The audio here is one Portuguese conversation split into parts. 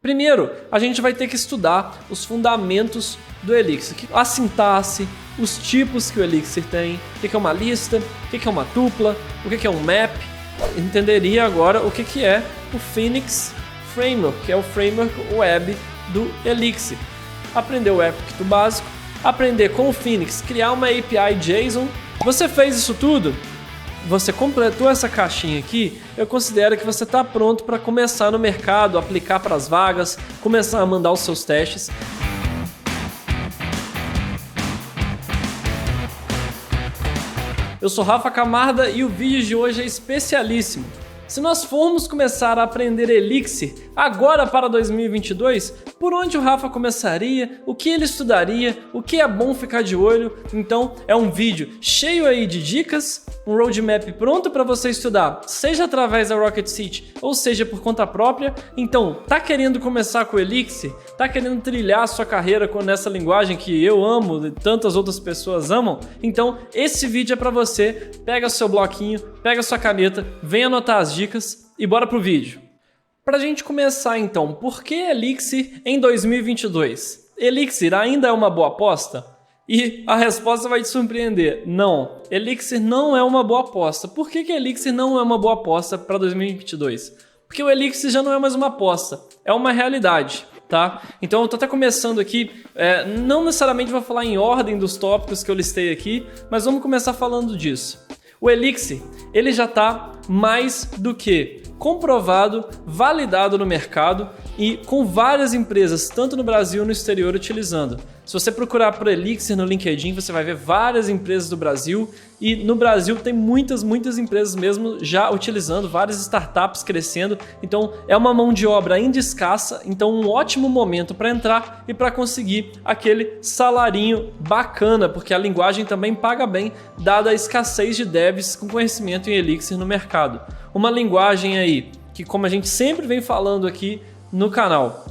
Primeiro, a gente vai ter que estudar os fundamentos do Elixir, a sintaxe, os tipos que o Elixir tem, o que é uma lista, o que é uma tupla, o que é um map. Entenderia agora o que é o Phoenix Framework, que é o framework web do Elixir. Aprender o Epic do básico, aprender com o Phoenix, criar uma API JSON. Você fez isso tudo? Você completou essa caixinha aqui, eu considero que você está pronto para começar no mercado, aplicar para as vagas, começar a mandar os seus testes. Eu sou Rafa Camarda e o vídeo de hoje é especialíssimo. Se nós formos começar a aprender Elixir agora para 2022, por onde o Rafa começaria, o que ele estudaria, o que é bom ficar de olho? Então é um vídeo cheio aí de dicas, um roadmap pronto para você estudar, seja através da Rocket City ou seja por conta própria. Então, tá querendo começar com o Elixir? Tá querendo trilhar a sua carreira nessa linguagem que eu amo e tantas outras pessoas amam? Então esse vídeo é para você. Pega seu bloquinho, pega sua caneta, vem anotar as dicas e bora pro vídeo. Pra gente começar então, por que Elixir em 2022? Elixir ainda é uma boa aposta? E a resposta vai te surpreender. Não, Elixir não é uma boa aposta. Por que Elixir não é uma boa aposta para 2022? Porque o Elixir já não é mais uma aposta, é uma realidade. Tá? Então eu tô até começando aqui, não necessariamente vou falar em ordem dos tópicos que eu listei aqui, mas vamos começar falando disso. O Elixir, ele já está mais do que comprovado, validado no mercado e com várias empresas, tanto no Brasil e no exterior, utilizando. Se você procurar por Elixir no LinkedIn, você vai ver várias empresas do Brasil e no Brasil tem muitas empresas mesmo já utilizando, várias startups crescendo, então é uma mão de obra ainda escassa, então um ótimo momento para entrar e para conseguir aquele salarinho bacana, porque a linguagem também paga bem, dada a escassez de devs com conhecimento em Elixir no mercado. Uma linguagem aí que, como a gente sempre vem falando aqui no canal,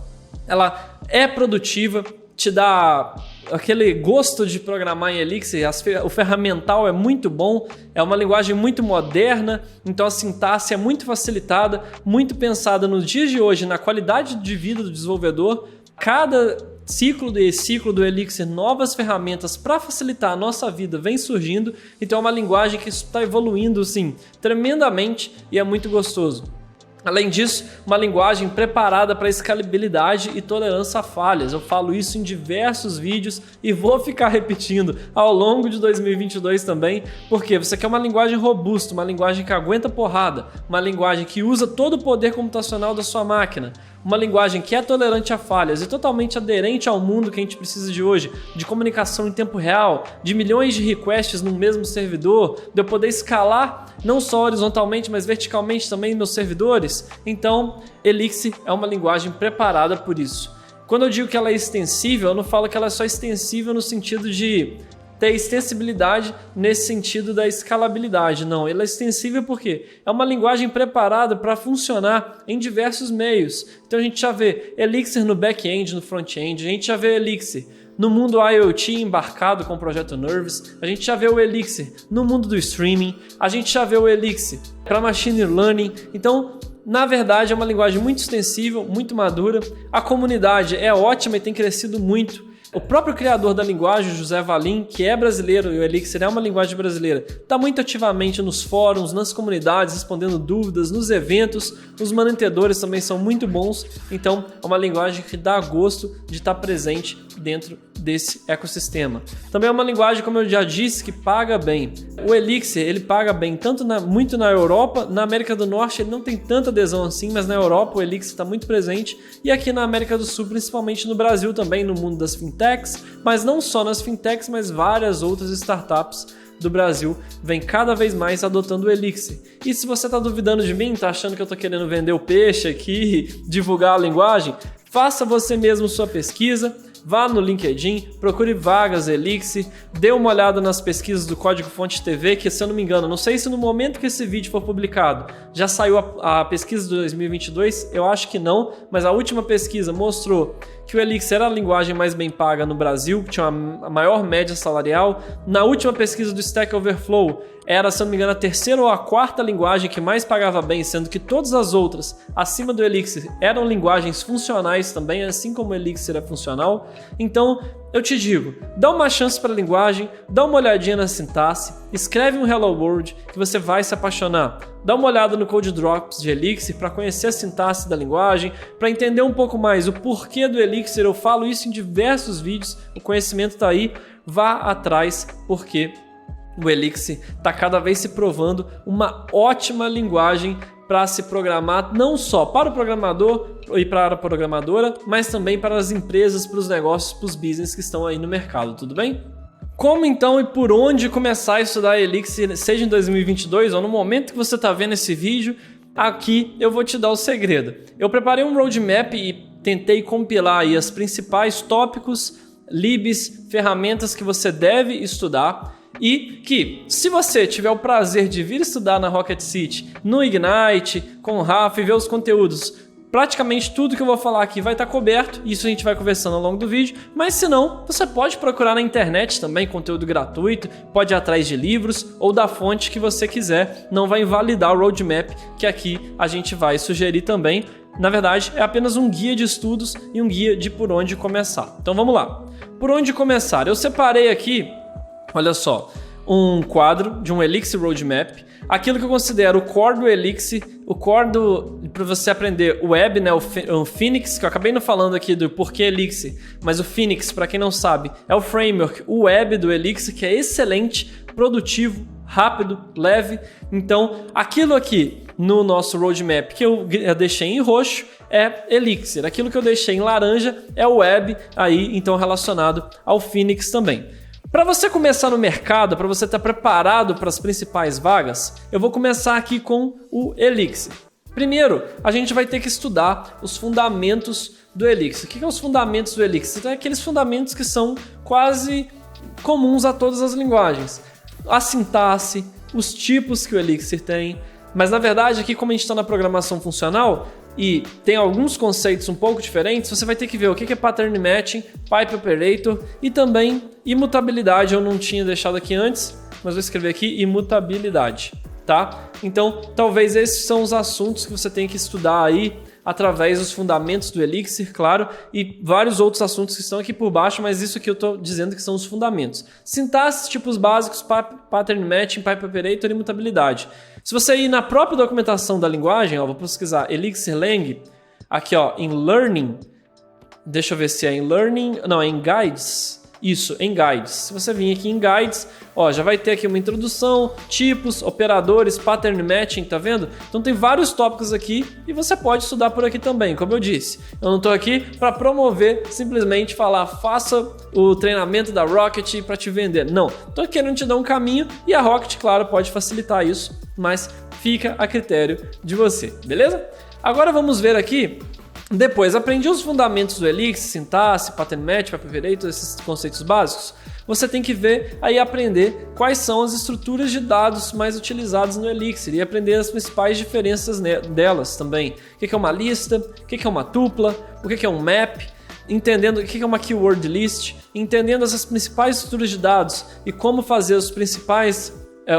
ela é produtiva, te dá aquele gosto de programar em Elixir, o ferramental é muito bom, é uma linguagem muito moderna, então a sintaxe é muito facilitada, muito pensada nos dias de hoje, na qualidade de vida do desenvolvedor. Cada ciclo do Elixir, novas ferramentas para facilitar a nossa vida vem surgindo, então é uma linguagem que está evoluindo sim, tremendamente e é muito gostoso. Além disso, uma linguagem preparada para escalabilidade e tolerância a falhas. Eu falo isso em diversos vídeos e vou ficar repetindo ao longo de 2022 também, porque você quer uma linguagem robusta, uma linguagem que aguenta porrada, uma linguagem que usa todo o poder computacional da sua máquina, uma linguagem que é tolerante a falhas e totalmente aderente ao mundo que a gente precisa de hoje, de comunicação em tempo real, de milhões de requests no mesmo servidor, de eu poder escalar não só horizontalmente, mas verticalmente também meus servidores. Então, Elixir é uma linguagem preparada por isso. Quando eu digo que ela é extensível, eu não falo que ela é só extensível no sentido de ter extensibilidade nesse sentido da escalabilidade, não. Ela é extensível porque é uma linguagem preparada para funcionar em diversos meios. Então a gente já vê Elixir no back-end, no front-end, a gente já vê Elixir no mundo IoT embarcado com o projeto Nervous, a gente já vê o Elixir no mundo do streaming, a gente já vê o Elixir para machine learning. Então, na verdade, é uma linguagem muito extensível, muito madura. A comunidade é ótima e tem crescido muito. O próprio criador da linguagem, José Valim, que é brasileiro e o Elixir é uma linguagem brasileira, está muito ativamente nos fóruns, nas comunidades, respondendo dúvidas, nos eventos. Os manutedores também são muito bons, então é uma linguagem que dá gosto de estar presente dentro desse ecossistema. Também é uma linguagem, como eu já disse, que paga bem. O Elixir, ele paga bem tanto muito na Europa, na América do Norte ele não tem tanta adesão assim, mas na Europa o Elixir está muito presente e aqui na América do Sul, principalmente no Brasil também, no mundo das fintechs, mas não só nas fintechs, mas várias outras startups do Brasil vem cada vez mais adotando o Elixir. E se você está duvidando de mim, está achando que eu estou querendo vender o peixe aqui, divulgar a linguagem, faça você mesmo sua pesquisa. Vá no LinkedIn, procure vagas Elixir, dê uma olhada nas pesquisas do Código Fonte TV, que se eu não me engano, não sei se no momento que esse vídeo for publicado já saiu a pesquisa de 2022, eu acho que não, mas a última pesquisa mostrou que o Elixir era a linguagem mais bem paga no Brasil, que tinha a maior média salarial. Na última pesquisa do Stack Overflow, era, se eu não me engano, a terceira ou a quarta linguagem que mais pagava bem, sendo que todas as outras, acima do Elixir, eram linguagens funcionais também, assim como o Elixir é funcional. Então, eu te digo, dá uma chance para a linguagem, dá uma olhadinha na sintaxe, escreve um Hello World que você vai se apaixonar. Dá uma olhada no Code Drops de Elixir para conhecer a sintaxe da linguagem, para entender um pouco mais o porquê do Elixir. Eu falo isso em diversos vídeos, o conhecimento está aí, vá atrás, porque o Elixir está cada vez se provando uma ótima linguagem para se programar, não só para o programador e para a programadora, mas também para as empresas, para os negócios, para os business que estão aí no mercado, tudo bem? Como então e por onde começar a estudar Elixir, seja em 2022 ou no momento que você está vendo esse vídeo, aqui eu vou te dar o segredo. Eu preparei um roadmap e tentei compilar aí os principais tópicos, libs, ferramentas que você deve estudar. E que, se você tiver o prazer de vir estudar na Rocket City, no Ignite, com o Rafa e ver os conteúdos, praticamente tudo que eu vou falar aqui vai estar coberto, isso a gente vai conversando ao longo do vídeo, mas se não, você pode procurar na internet também conteúdo gratuito, pode ir atrás de livros ou da fonte que você quiser, não vai invalidar o roadmap que aqui a gente vai sugerir também. Na verdade, é apenas um guia de estudos e um guia de por onde começar. Então vamos lá. Por onde começar? Eu separei aqui, olha só, um quadro de um Elixir Roadmap, aquilo que eu considero o core do Elixir, o core para você aprender o web, né, o Phoenix, que eu acabei não falando aqui do porquê Elixir, mas o Phoenix, para quem não sabe, é o framework, o web do Elixir, que é excelente, produtivo, rápido, leve. Então, aquilo aqui no nosso roadmap que eu deixei em roxo é Elixir, aquilo que eu deixei em laranja é o web, aí então relacionado ao Phoenix também. Para você começar no mercado, para você estar preparado para as principais vagas, eu vou começar aqui com o Elixir. Primeiro, a gente vai ter que estudar os fundamentos do Elixir. O que são os fundamentos do Elixir? São aqueles fundamentos que são quase comuns a todas as linguagens. A sintaxe, os tipos que o Elixir tem, mas na verdade aqui, como a gente está na programação funcional, e tem alguns conceitos um pouco diferentes, você vai ter que ver o que é Pattern Matching, Pipe Operator e também imutabilidade. Eu não tinha deixado aqui antes, mas vou escrever aqui imutabilidade, tá? Então, talvez esses são os assuntos que você tem que estudar aí através dos fundamentos do Elixir, claro, e vários outros assuntos que estão aqui por baixo, mas isso aqui eu estou dizendo que são os fundamentos. Sintaxe, tipos básicos, Pattern Matching, Pipe Operator e imutabilidade. Se você ir na própria documentação da linguagem, ó, vou pesquisar Elixir Lang, aqui ó, em Learning, deixa eu ver se é em Learning, não, é em Guides, isso, em Guides. Se você vir aqui em Guides, ó, já vai ter aqui uma introdução, tipos, operadores, Pattern Matching, tá vendo? Então tem vários tópicos aqui e você pode estudar por aqui também, como eu disse. Eu não estou aqui para promover, simplesmente falar, faça o treinamento da Rocket para te vender. Não, estou querendo te dar um caminho e a Rocket, claro, pode facilitar isso, mas fica a critério de você, beleza? Agora vamos ver aqui. Depois, aprendi os fundamentos do Elixir, sintaxe, Pattern Match, Pipe Operator, esses conceitos básicos. Você tem que ver aí aprender quais são as estruturas de dados mais utilizadas no Elixir e aprender as principais diferenças delas também. O que é uma lista, o que é uma tupla, o que é um map, entendendo o que é uma keyword list, entendendo essas principais estruturas de dados e como fazer as principais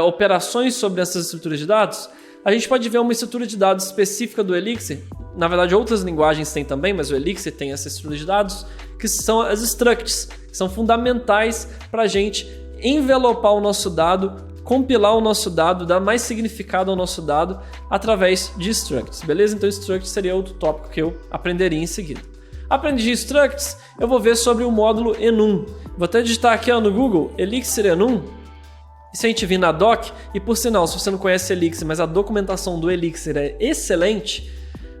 operações sobre essas estruturas de dados. A gente pode ver uma estrutura de dados específica do Elixir. Na verdade, outras linguagens têm também, mas o Elixir tem essa estrutura de dados, que são as structs, que são fundamentais para a gente envelopar o nosso dado, compilar o nosso dado, dar mais significado ao nosso dado através de structs, beleza? Então, structs seria outro tópico que eu aprenderia em seguida. Aprendi structs, eu vou ver sobre o módulo enum. Vou até digitar aqui no Google, Elixir enum. E se a gente vir na doc, e por sinal, se você não conhece Elixir, mas a documentação do Elixir é excelente,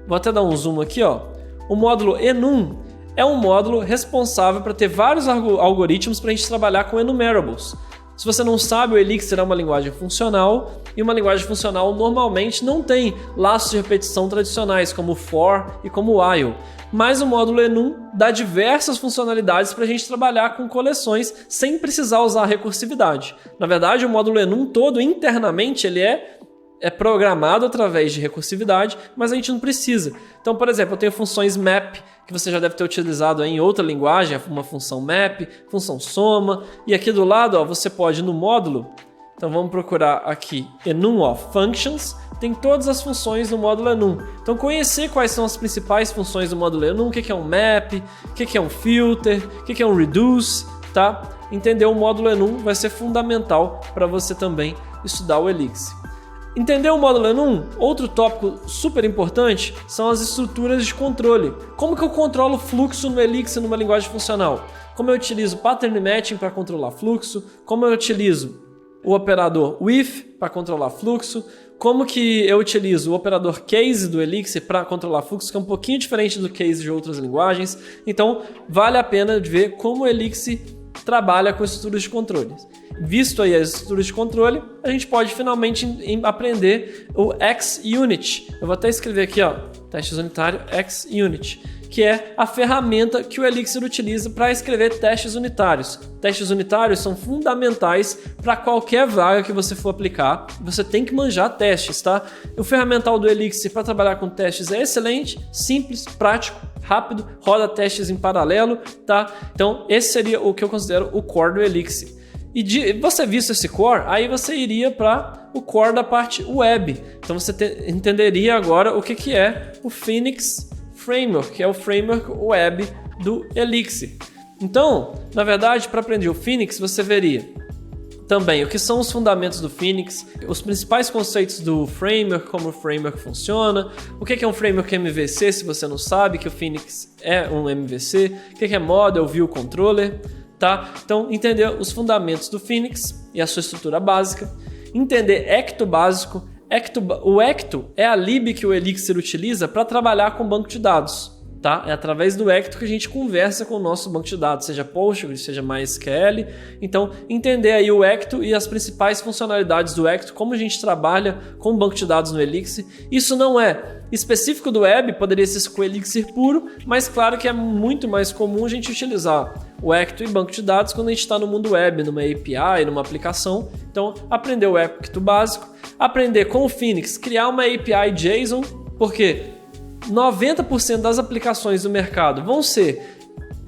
vou até dar um zoom aqui, ó. O módulo enum é um módulo responsável para ter vários algoritmos para a gente trabalhar com enumerables. Se você não sabe, o Elixir é uma linguagem funcional, e uma linguagem funcional normalmente não tem laços de repetição tradicionais, como for e como while. Mas o módulo enum dá diversas funcionalidades para a gente trabalhar com coleções sem precisar usar a recursividade. Na verdade, o módulo enum todo, internamente, ele é programado através de recursividade, mas a gente não precisa. Então, por exemplo, eu tenho funções map, que você já deve ter utilizado em outra linguagem, uma função map, função soma, e aqui do lado ó, você pode, no módulo, Então vamos procurar aqui enum of functions, tem todas as funções do módulo enum. Então conhecer quais são as principais funções do módulo enum, o que é um map, o que é um filter, o que é um reduce, tá? Entender o módulo enum vai ser fundamental para você também estudar o Elixir. Entender o módulo enum, outro tópico super importante, são as estruturas de controle. Como que eu controlo o fluxo no Elixir numa linguagem funcional? Como eu utilizo pattern matching para controlar fluxo? Como eu utilizo o operador with para controlar fluxo? Como que eu utilizo o operador case do Elixir para controlar fluxo, que é um pouquinho diferente do case de outras linguagens. Então, vale a pena ver como o Elixir trabalha com estruturas de controle. Visto aí as estruturas de controle, a gente pode finalmente aprender o XUnit. Eu vou até escrever aqui, ó, testes unitário XUnit, que é a ferramenta que o Elixir utiliza para escrever testes unitários. Testes unitários são fundamentais para qualquer vaga que você for aplicar. Você tem que manjar testes, tá? O ferramental do Elixir para trabalhar com testes é excelente, simples, prático, rápido, roda testes em paralelo, tá? Então, esse seria o que eu considero o core do Elixir. E você visto esse core, aí você iria para o core da parte web. Então você entenderia agora o que é o Phoenix Framework, que é o framework web do Elixir. Então, na verdade, para aprender o Phoenix, você veria também o que são os fundamentos do Phoenix, os principais conceitos do framework, como o framework funciona, o que é um framework MVC, se você não sabe que o Phoenix é um MVC, o que é Model View Controller, tá? Então, entender os fundamentos do Phoenix e a sua estrutura básica, entender Ecto básico. O Ecto é a lib que o Elixir utiliza para trabalhar com banco de dados, tá? É através do Ecto que a gente conversa com o nosso banco de dados, seja Postgres, seja MySQL. Então, entender aí o Ecto e as principais funcionalidades do Ecto, como a gente trabalha com o banco de dados no Elixir. Isso não é específico do web, poderia ser com o Elixir puro, mas claro que é muito mais comum a gente utilizar o Ecto e banco de dados quando a gente está no mundo web, numa API, numa aplicação. Então, aprender o Ecto básico, aprender com o Phoenix, criar uma API JSON, porque 90% das aplicações do mercado vão ser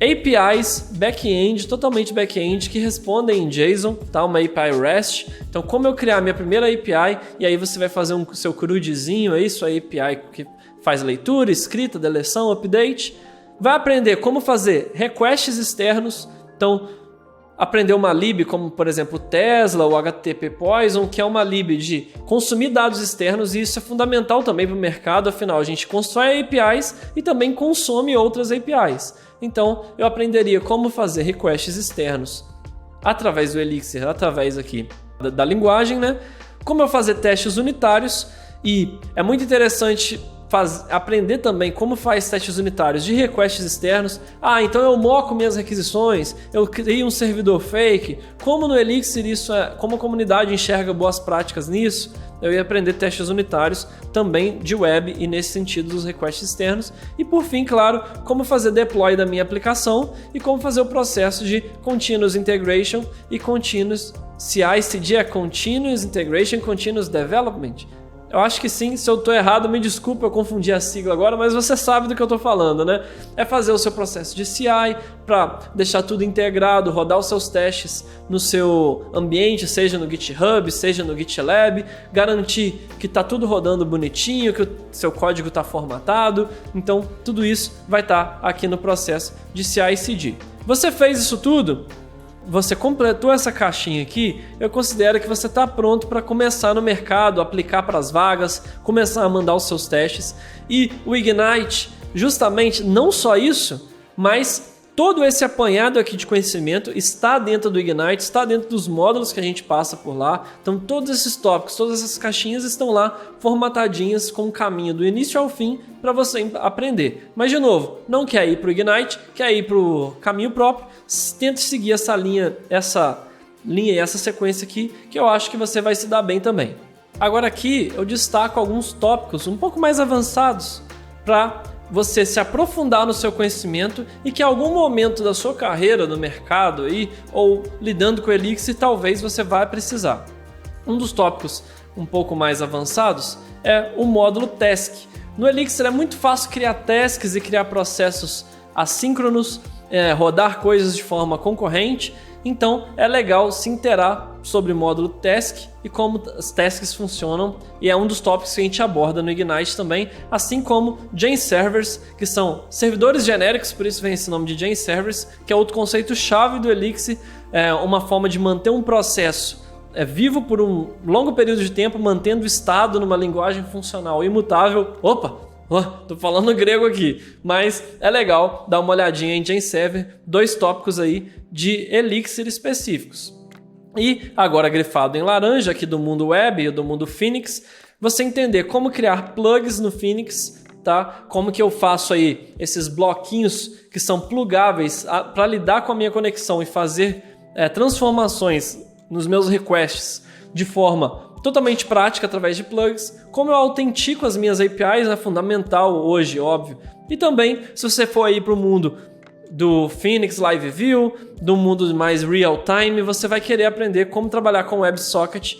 APIs back-end, totalmente back-end, que respondem em JSON, tá? Uma API REST. Então, como eu criar minha primeira API, e aí você vai fazer um seu CRUDzinho aí, sua API que faz leitura, escrita, deleção, update. Vai aprender como fazer requests externos. Então, aprender uma lib como, por exemplo, Tesla ou HTTP Poison, que é uma lib de consumir dados externos, e isso é fundamental também para o mercado, afinal a gente constrói APIs e também consome outras APIs. Então eu aprenderia como fazer requests externos através do Elixir, através aqui da linguagem, né? Como eu fazer testes unitários, e é muito interessante aprender também como faz testes unitários de requests externos. Então eu moco minhas requisições, eu crio um servidor fake. Como no Elixir como a comunidade enxerga boas práticas nisso, eu ia aprender testes unitários também de web e nesse sentido dos requests externos. E por fim, claro, como fazer deploy da minha aplicação e como fazer o processo de Continuous Integration e Continuous CI/CD é Continuous Integration, Continuous Development. Eu acho que sim, se eu estou errado, me desculpa, eu confundi a sigla agora, mas você sabe do que eu estou falando, né? É fazer o seu processo de CI para deixar tudo integrado, rodar os seus testes no seu ambiente, seja no GitHub, seja no GitLab, garantir que está tudo rodando bonitinho, que o seu código está formatado. Então, tudo isso vai estar aqui no processo de CI/CD. Você fez isso tudo? Você completou essa caixinha aqui, eu considero que você está pronto para começar no mercado, aplicar para as vagas, começar a mandar os seus testes. E o Ignite, justamente, não só isso, mas todo esse apanhado aqui de conhecimento está dentro do Ignite, está dentro dos módulos que a gente passa por lá. Então todos esses tópicos, todas essas caixinhas estão lá formatadinhas com o caminho do início ao fim para você aprender. Mas de novo, não quer ir para o Ignite, quer ir para o caminho próprio, tente seguir essa linha e essa sequência aqui, que eu acho que você vai se dar bem também. Agora aqui eu destaco alguns tópicos um pouco mais avançados para você se aprofundar no seu conhecimento e que em algum momento da sua carreira no mercado aí, ou lidando com o Elixir, talvez você vá precisar. Um dos tópicos um pouco mais avançados é o módulo Task. No Elixir é muito fácil criar tasks e criar processos assíncronos, rodar coisas de forma concorrente, então é legal se inteirar sobre módulo Task e como as tasks funcionam, e é um dos tópicos que a gente aborda no Ignite também, assim como Gen Servers, que são servidores genéricos, por isso vem esse nome de Gen Servers, que é outro conceito-chave do Elixir, uma forma de manter um processo vivo por um longo período de tempo, mantendo o estado numa linguagem funcional imutável. Tô falando grego aqui, mas é legal dar uma olhadinha em Gen Server, 2 tópicos aí de Elixir específicos. E agora grifado em laranja aqui do mundo web e do mundo Phoenix, você entender como criar plugs no Phoenix, tá? Como que eu faço aí esses bloquinhos que são plugáveis para lidar com a minha conexão e fazer transformações nos meus requests de forma totalmente prática através de plugs, como eu autentico as minhas APIs, é fundamental hoje, óbvio. E também, se você for aí para o mundo do Phoenix Live View, do mundo mais real-time, você vai querer aprender como trabalhar com WebSocket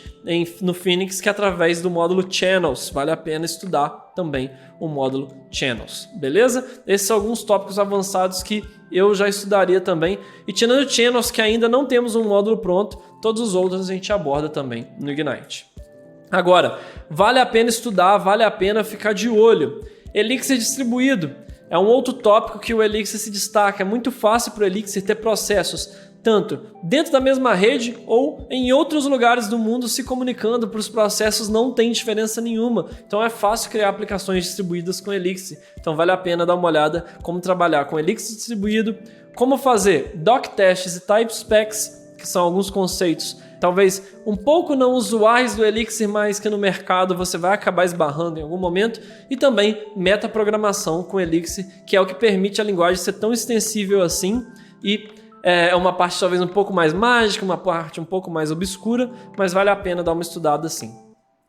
no Phoenix, que é através do módulo Channels. Vale a pena estudar também o módulo Channels, beleza? Esses são alguns tópicos avançados que eu já estudaria também. E tirando Channels, que ainda não temos um módulo pronto, todos os outros a gente aborda também no Ignite. Agora, vale a pena estudar, vale a pena ficar de olho. Elixir distribuído é um outro tópico que o Elixir se destaca. É muito fácil para o Elixir ter processos tanto dentro da mesma rede ou em outros lugares do mundo se comunicando. Para os processos não tem diferença nenhuma. Então é fácil criar aplicações distribuídas com Elixir. Então vale a pena dar uma olhada como trabalhar com Elixir distribuído, como fazer doc tests e type specs, que são alguns conceitos talvez um pouco não usuais do Elixir, mas que no mercado você vai acabar esbarrando em algum momento, e também metaprogramação com Elixir, que é o que permite a linguagem ser tão extensível assim, e é uma parte talvez um pouco mais mágica, uma parte um pouco mais obscura, mas vale a pena dar uma estudada assim.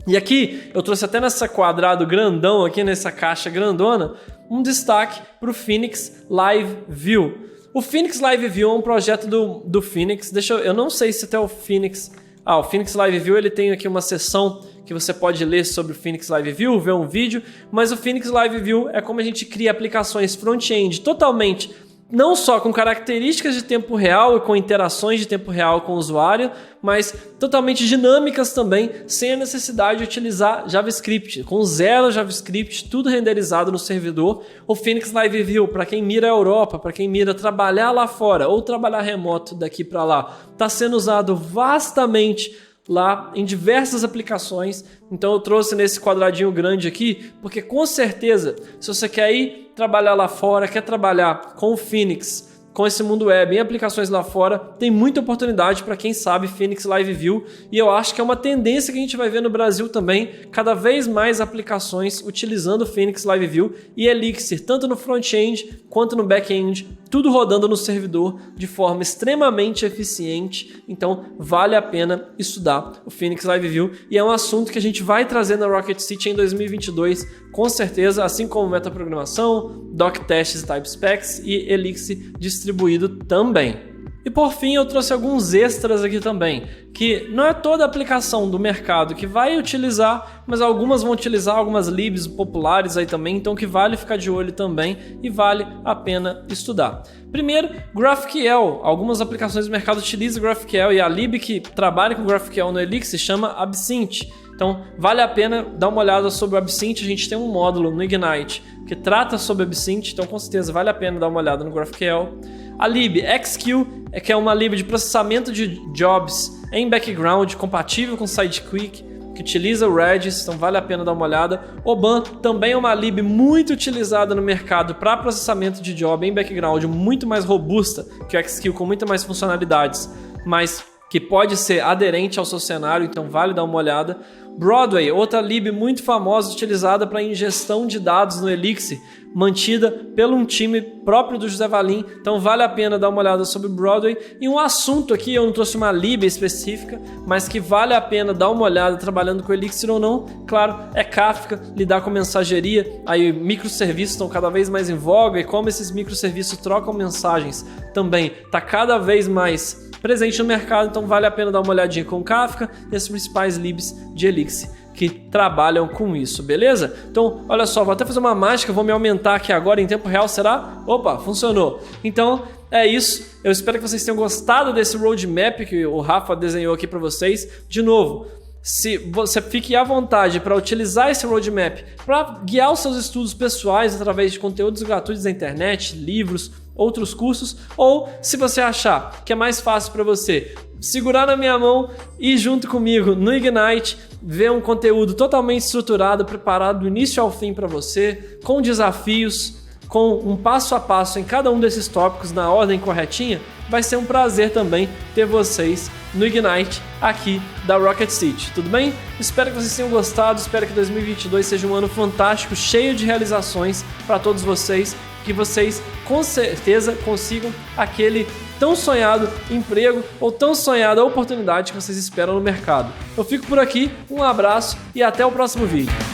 E aqui eu trouxe até nessa quadrado grandão, aqui nessa caixa grandona, um destaque para o Phoenix Live View. O Phoenix Live View é um projeto do Phoenix. Eu não sei se até o Phoenix... o Phoenix Live View ele tem aqui uma seção que você pode ler sobre o Phoenix Live View, ver um vídeo, mas o Phoenix Live View é como a gente cria aplicações front-end totalmente, não só com características de tempo real e com interações de tempo real com o usuário, mas totalmente dinâmicas também, sem a necessidade de utilizar JavaScript, com zero JavaScript, tudo renderizado no servidor. O Phoenix Live View, para quem mira a Europa, para quem mira trabalhar lá fora ou trabalhar remoto daqui para lá, está sendo usado vastamente lá em diversas aplicações. Então eu trouxe nesse quadradinho grande aqui, porque com certeza, se você quer ir trabalhar lá fora, quer trabalhar com o Phoenix, com esse mundo web em aplicações lá fora, tem muita oportunidade para quem sabe Phoenix Live View, e eu acho que é uma tendência que a gente vai ver no Brasil também, cada vez mais aplicações utilizando Phoenix Live View e Elixir, tanto no front-end quanto no back-end, tudo rodando no servidor de forma extremamente eficiente. Então vale a pena estudar o Phoenix Live View, e é um assunto que a gente vai trazer na Rocket City em 2022, com certeza, assim como metaprogramação, doc tests e type specs e Elixir distribuído também. E por fim eu trouxe alguns extras aqui também, que não é toda aplicação do mercado que vai utilizar, mas algumas vão utilizar algumas libs populares aí também, então que vale ficar de olho também e vale a pena estudar. Primeiro, GraphQL. Algumas aplicações do mercado utilizam GraphQL, e a lib que trabalha com GraphQL no Elixir chama Absinthe. Então vale a pena dar uma olhada sobre o Absinthe. A gente tem um módulo no Ignite que trata sobre Absinthe, então com certeza vale a pena dar uma olhada no GraphQL. A lib XQ, que é uma lib de processamento de jobs em background, compatível com Sidequick, que utiliza o Redis, então vale a pena dar uma olhada. Oban também é uma lib muito utilizada no mercado para processamento de job em background, muito mais robusta que o XQ, com muito mais funcionalidades, mas que pode ser aderente ao seu cenário, então vale dar uma olhada. Broadway, outra lib muito famosa utilizada para ingestão de dados no Elixir, mantida pelo um time próprio do José Valim, então vale a pena dar uma olhada sobre Broadway. E um assunto aqui, eu não trouxe uma lib específica, mas que vale a pena dar uma olhada trabalhando com Elixir ou não, claro, é Kafka, lidar com mensageria. Aí microserviços estão cada vez mais em voga, e como esses microserviços trocam mensagens também está cada vez mais presente no mercado, então vale a pena dar uma olhadinha com Kafka e as principais libs de Elixir. que trabalham com isso, beleza? Então, olha só, vou até fazer uma mágica, vou me aumentar aqui agora em tempo real, será? Opa, funcionou. Então, é isso. Eu espero que vocês tenham gostado desse roadmap que o Rafa desenhou aqui para vocês. De novo, se você fique à vontade para utilizar esse roadmap para guiar os seus estudos pessoais através de conteúdos gratuitos da internet, livros, outros cursos, ou se você achar que é mais fácil para você segurar na minha mão e ir junto comigo no Ignite, ver um conteúdo totalmente estruturado, preparado do início ao fim para você, com desafios, com um passo a passo em cada um desses tópicos na ordem corretinha, vai ser um prazer também ter vocês no Ignite aqui da Rocket City, tudo bem? Espero que vocês tenham gostado, espero que 2022 seja um ano fantástico, cheio de realizações para todos vocês, que vocês com certeza consigam aquele tão sonhado emprego ou tão sonhada oportunidade que vocês esperam no mercado. Eu fico por aqui, um abraço e até o próximo vídeo.